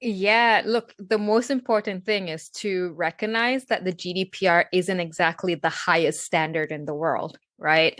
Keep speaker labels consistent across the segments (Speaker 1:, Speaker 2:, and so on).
Speaker 1: Yeah, look, the most important thing is to recognize that the GDPR isn't exactly the highest standard in the world, right?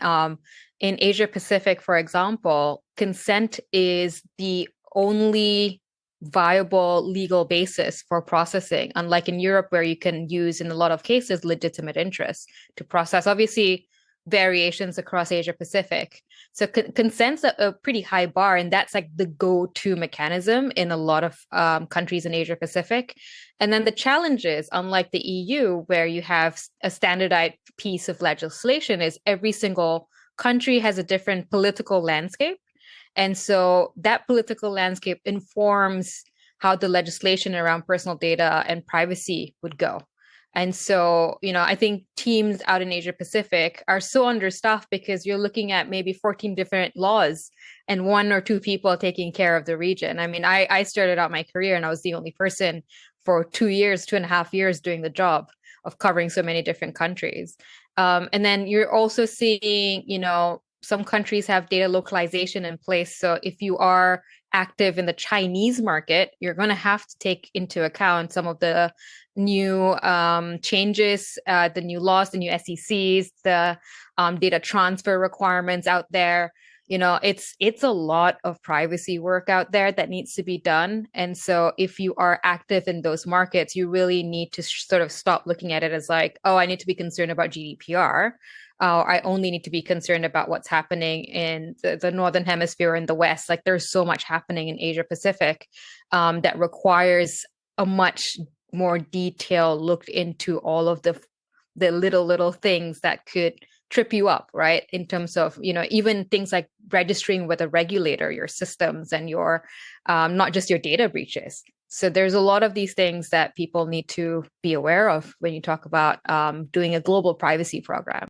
Speaker 1: In Asia Pacific, for example, consent is the only viable legal basis for processing, unlike in Europe, where you can use, in a lot of cases, legitimate interest to process. Obviously, variations across Asia Pacific. So consent's a pretty high bar, and that's like the go-to mechanism in a lot of countries in Asia Pacific. And then the challenge is, unlike the EU, where you have a standardized piece of legislation, is every single country has a different political landscape. And so that political landscape informs how the legislation around personal data and privacy would go. And so, I think teams out in Asia Pacific are so understaffed because you're looking at maybe 14 different laws and one or two people taking care of the region. I mean, I started out my career and I was the only person for 2 years, 2.5 years doing the job of covering so many different countries. And then you're also seeing, some countries have data localization in place. So if you are active in the Chinese market, you're going to have to take into account some of the new changes, the new laws, the new SECs, the data transfer requirements out there. It's a lot of privacy work out there that needs to be done. And so if you are active in those markets, you really need to sort of stop looking at it as like, oh, I need to be concerned about GDPR. I only need to be concerned about what's happening in the Northern Hemisphere and the West. Like there's so much happening in Asia Pacific that requires a much more detailed look into all of the little things that could trip you up, right? In terms of, even things like registering with a regulator, your systems and your not just your data breaches. So there's a lot of these things that people need to be aware of when you talk about doing a global privacy program.